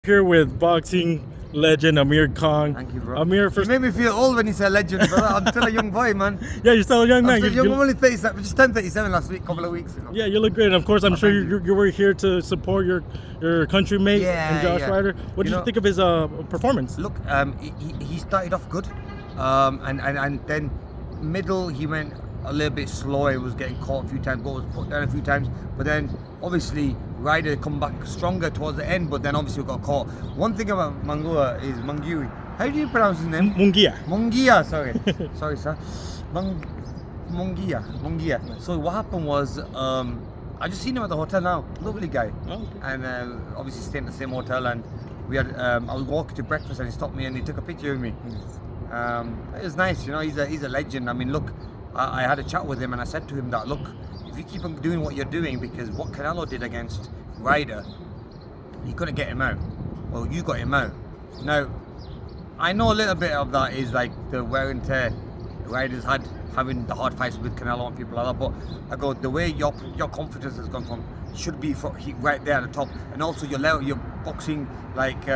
Here with boxing legend Amir Khan. Thank you, bro. Amir, first. You made me feel old when you said legend, brother. I'm still a young boy, man. Yeah, you're still a young man. I'm still young. I'm only 37. I just turned 37 last week, a couple of weeks ago. Yeah, you look great. And of course, I'm sure you were here to support your country mate and Josh Ryder. What did you think of his performance? Look, he started off good, and then middle he went a little bit slow. He was getting caught a few times, but was put down a few times. But then obviously Ryder come back stronger towards the end, but then obviously got caught. One thing about Munguia is Munguia. How do you pronounce his name? Munguia. Munguia, sorry. Sorry, sir. Munguia. So what happened was, I just seen him at the hotel now. Lovely guy. Oh, okay. And obviously staying at the same hotel, and we had, I was walking to breakfast and he stopped me and he took a picture of me. It was nice, you know, he's a legend. I mean, look, I had a chat with him and I said to him that, look, if you keep on doing what you're doing, because what Canelo did against Ryder, he couldn't get him out. Well, you got him out. Now, I know a little bit of that is like the wear and tear Ryder's had, having the hard fights with Canelo and people like that, but I go, the way your confidence has gone from, should be right there at the top, and also your level, your boxing, like,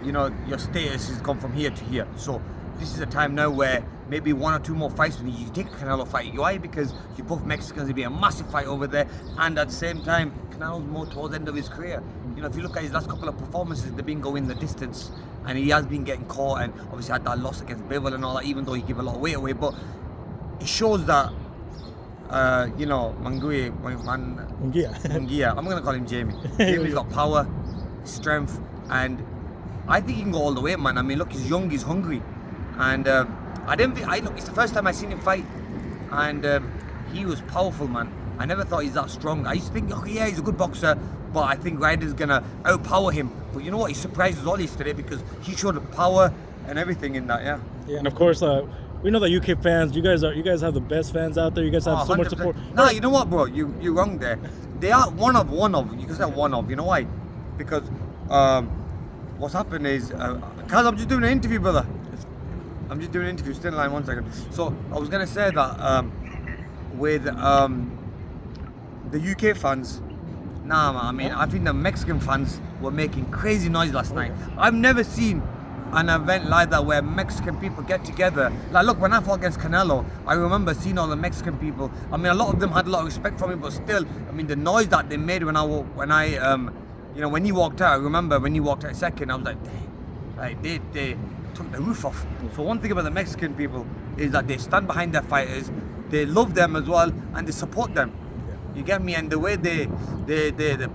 you know, your status has gone from here to here. So this is a time now where maybe one or two more fights when you take a Canelo fight. Why? Because you're both Mexicans, it'll be a massive fight over there, and at the same time, Canelo's more towards the end of his career. You know, if you look at his last couple of performances, they've been going the distance, and he has been getting caught, and obviously had that loss against Bivol and all that, even though he gave a lot of weight away, but it shows that, you know, Munguia, I'm going to call him Jamie. Jamie's got power, strength, and I think he can go all the way, man. I mean, look, he's young, he's hungry, and look, it's the first time I seen him fight, and he was powerful, man. I never thought he's that strong. I used to think, okay, yeah, he's a good boxer, but I think Ryder's gonna outpower him. But you know what? He surprised us all yesterday because he showed the power and everything in that. Yeah. Yeah, and of course, we know that UK fans. You guys have the best fans out there. You guys have so much support. Nah, you know what, bro? You're wrong there. They are one of. You can say one of. You know why? Because what's happened is, cause I'm just doing an interview, brother. I'm just doing an interview. Stay in line 1 second. So I was gonna say that with the UK fans, nah, man. I mean, I think the Mexican fans were making crazy noise last night. I've never seen an event like that where Mexican people get together. Like, look, when I fought against Canelo, I remember seeing all the Mexican people. I mean, a lot of them had a lot of respect for me, but still, I mean, the noise that they made when you know, when he walked out. I remember when he walked out second, I was like, dang, like they took the roof off. So one thing about the Mexican people is that they stand behind their fighters, they love them as well, and they support them. You get me? And the way they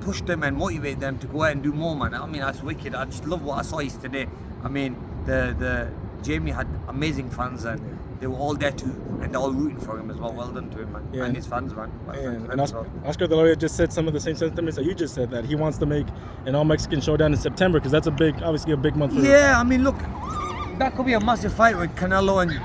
push them and motivate them to go out and do more, man. I mean, that's wicked. I just love what I saw yesterday. I mean, the Jamie had amazing fans, and they were all there too, and they're all rooting for him as well. Well done to him, man. Yeah. And his fans, man. And Oscar De La Hoya just said some of the same sentiments that you just said, that he wants to make an all-Mexican showdown in September, because that's obviously a big month for him. Yeah, I mean, look, that could be a massive fight with Canelo and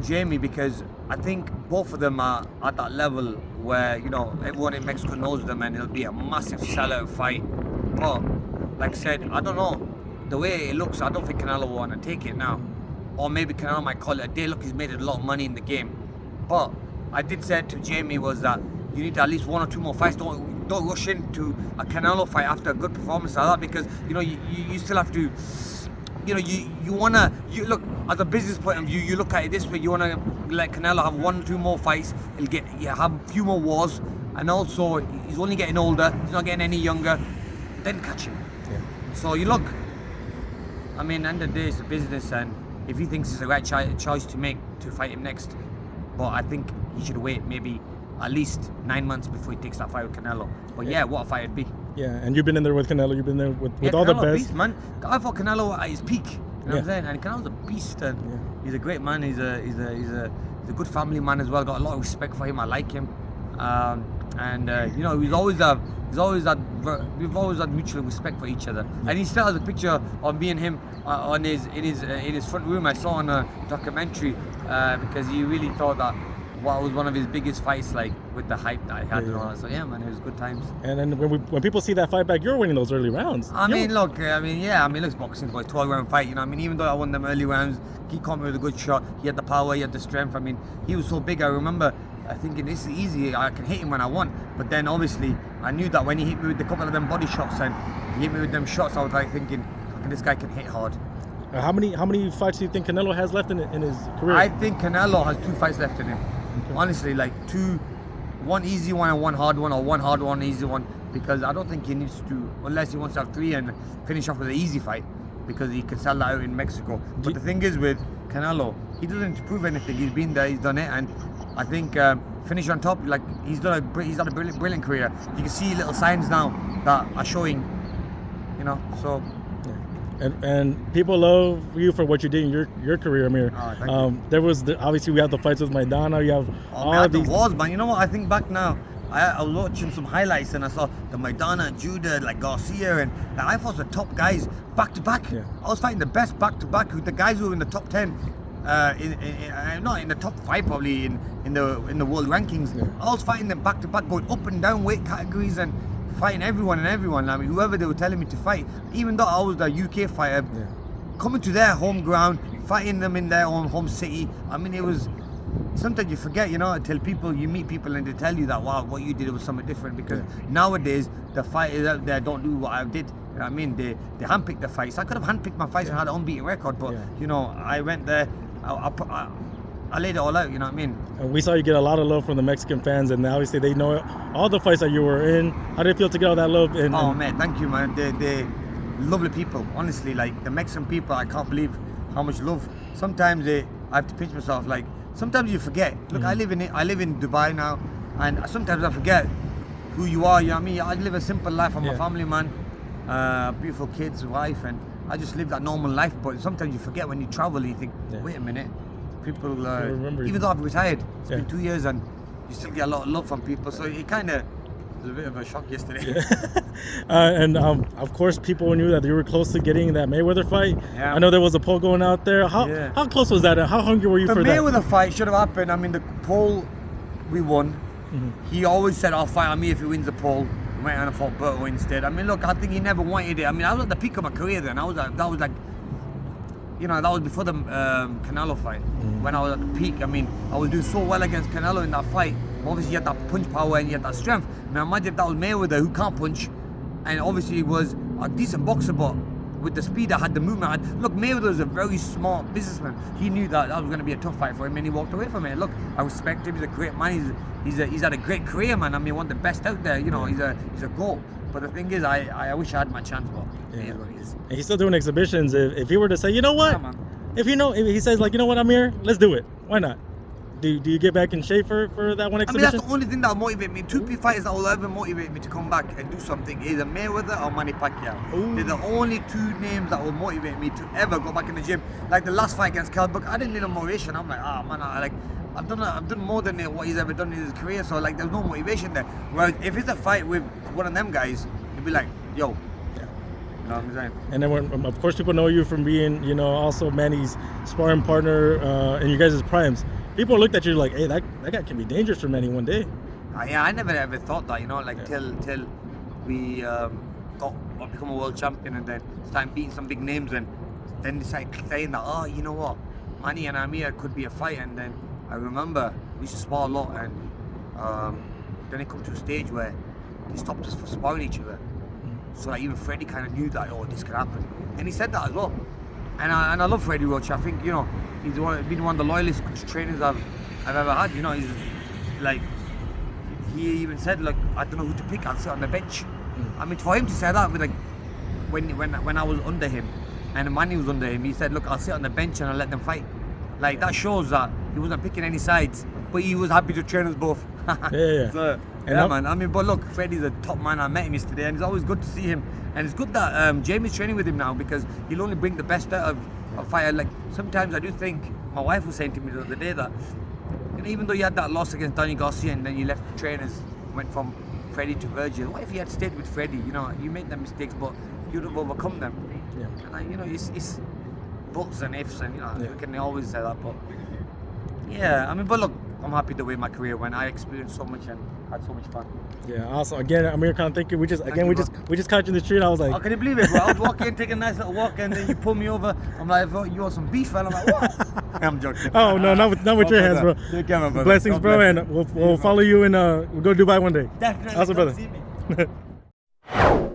Jamie, because I think both of them are at that level where, you know, everyone in Mexico knows them, and it'll be a massive sellout fight. But like I said, I don't know. The way it looks, I don't think Canelo will want to take it now. Or maybe Canelo might call it a day. Look, he's made a lot of money in the game. But I did say to Jamie was that you need at least one or two more fights. Don't rush into a Canelo fight after a good performance like that, because, you know, you still have to, you know, you look as a business point of view. You look at it this way: you wanna let Canelo have one or two more fights. Have a few more wars, and also he's only getting older. He's not getting any younger. Then catch him. Yeah. So you look. I mean, at the end of the day, it's a business, and if he thinks it's the right choice to make to fight him next, but I think he should wait maybe at least 9 months before he takes that fight with Canelo. But yeah, what a fight it'd be. Yeah, and you've been in there with Canelo. You've been there with all the best. Beast, man. I fought Canelo at his peak. You know what I'm saying? And Canelo's a beast, and he's a great man. He's a good family man as well. Got a lot of respect for him. I like him. You know, we've always had mutual respect for each other. And he still has a picture of me and him in his front room. I saw on a documentary, because he really thought that what was one of his biggest fights, like with the hype that I had and all that. So yeah, man, it was good times. And then when people see that fight back, you're winning those early rounds. I mean, look, it's boxing, boys, 12-round fight. You know, I mean, even though I won them early rounds, he caught me with a good shot. He had the power, he had the strength. I mean, he was so big. I remember thinking this is easy, I can hit him when I want. But then obviously I knew that when he hit me with a couple of them body shots and he hit me with them shots, I was like thinking, this guy can hit hard. How many fights do you think Canelo has left in his career? I think Canelo has 2 fights left in him. Okay. Honestly, like 2, one easy one and one hard one, or one hard one, easy one. Because I don't think he needs to, unless he wants to have 3 and finish off with an easy fight, because he can sell that out in Mexico. But the thing is with Canelo, he doesn't need to prove anything. He's been there, he's done it, and I think finish on top. Like he's had a brilliant career. You can see little signs now that are showing, you know. So. And people love you for what you did in your career, Amir. Oh, thank you. There was obviously we have the fights with Maidana. You have all these. Wars, man. You know what? I think back now. I was watching some highlights and I saw the Maidana, Judah, like Garcia, and I fought the top guys back to back. Yeah. I was fighting the best back to back with the guys who were in the top 10, not in the top 5 probably in the world rankings. Yeah. I was fighting them back to back, going up and down weight categories and fighting everyone. I mean, whoever they were telling me to fight, even though I was the UK fighter, coming to their home ground, fighting them in their own home city. I mean, it was. Sometimes you forget, you know, until you meet people and they tell you that, wow, what you did was something different. Because nowadays the fighters out there don't do what I did. You know what I mean? They handpick the fights. I could have handpicked my fights and had an unbeaten record, but you know, I went there. I laid it all out. You know what I mean? And we saw you get a lot of love from the Mexican fans, and obviously they know all the fights that you were in. How did it feel to get all that love? Man, thank you, man. They lovely people. Honestly, like the Mexican people, I can't believe how much love. Sometimes I have to pinch myself, like. Sometimes you forget. Look, I live in Dubai now, and sometimes I forget who you are. You know what I mean? I live a simple life. I'm a family man, beautiful kids, wife, and I just live that normal life. But sometimes you forget when you travel and you think, wait a minute, people. Even though I've retired, it's been 2 years, and you still get a lot of love from people. So it kind of was a bit of a shock yesterday. And of course, people knew that you were close to getting that Mayweather fight. Yeah. I know there was a poll going out there. How close was that? And how hungry were you for that? The Mayweather fight should have happened. I mean, the poll we won. He always said, "I'll fight Amir if he wins the poll." Went on and fought Berto instead. I mean, look, I think he never wanted it. I mean, I was at the peak of my career then. That was like, you know, that was before the Canelo fight. When I was at the peak, I mean, I was doing so well against Canelo in that fight. Obviously, he had that punch power and he had that strength. Now, imagine if that was Mayweather, who can't punch, and obviously he was a decent boxer, but with the speed I had, the movement I had. Look, Mayweather was a very smart businessman. He knew that was going to be a tough fight for him, and he walked away from it. Look, I respect him. He's a great man. He's had a great career, man. I mean, one of the best out there. You know, he's a GOAT. But the thing is, I wish I had my chance, but it is what it is. And he's still doing exhibitions. If he were to say, you know what, if he says like, you know what, Amir, let's do it. Why not? Do you get back in shape for that one exhibition? I mean, that's the only thing that will motivate me. 2 fighters that will ever motivate me to come back and do something is a Mayweather or Manny Pacquiao. Ooh. They're the only 2 names that will motivate me to ever go back in the gym. Like the last fight against Kelbrook, I didn't need a motivation. I'm like, man, I've done more than what he's ever done in his career. So like, there's no motivation there. Whereas if it's a fight with one of them guys, you'd be like, yo. You know what I'm saying? And then, of course, people know you from being, you know, also Manny's sparring partner in you guys' primes. People looked at you like, hey, that guy can be dangerous for Manny one day. Yeah, I never ever thought that, you know, like till we become a world champion and then started beating some big names and then decided saying that, oh, you know what, Manny and Amir could be a fight. And then I remember we used to spar a lot, and then it come to a stage where they stopped us from sparring each other. So like even Freddie kind of knew that, oh, this could happen, and he said that as well. And I love Freddie Roach. I think, you know, he's been one of the loyalest trainers I've ever had. You know, he's like, he even said, like, I don't know who to pick, I'll sit on the bench. I mean, for him to say that, with like when I was under him and Manny was under him, he said, look, I'll sit on the bench and I'll let them fight. Like, that shows that he wasn't picking any sides, but he was happy to train us both. Yeah. So, yeah, man. I mean, but look, Freddie's a top man. I met him yesterday, and it's always good to see him. And it's good that Jamie's training with him now, because he'll only bring the best out of a fighter. Like, sometimes I do think, my wife was saying to me the other day that, you know, even though you had that loss against Danny Garcia and then you left the trainers, went from Freddie to Virgil, what if you had stayed with Freddie? You know, you made them mistakes, but you'd have overcome them. Yeah. And you know, it's buts and ifs, and you know, you can always say that, but yeah, I mean, but look, I'm happy the way my career went. I experienced so much and had so much fun. Yeah, awesome. Again, Amir Khan, thank you. We just you, we just caught you in the street. I was like, I couldn't believe it, bro. I was walking, taking a nice little walk, and then you pull me over. I'm like, bro, you want some beef? And I'm like, what? I'm joking. oh no, not with your hands, bro. Take care, my brother. Blessings, bro, and we'll follow you and we'll go to Dubai one day. Definitely. Awesome, brother. See me.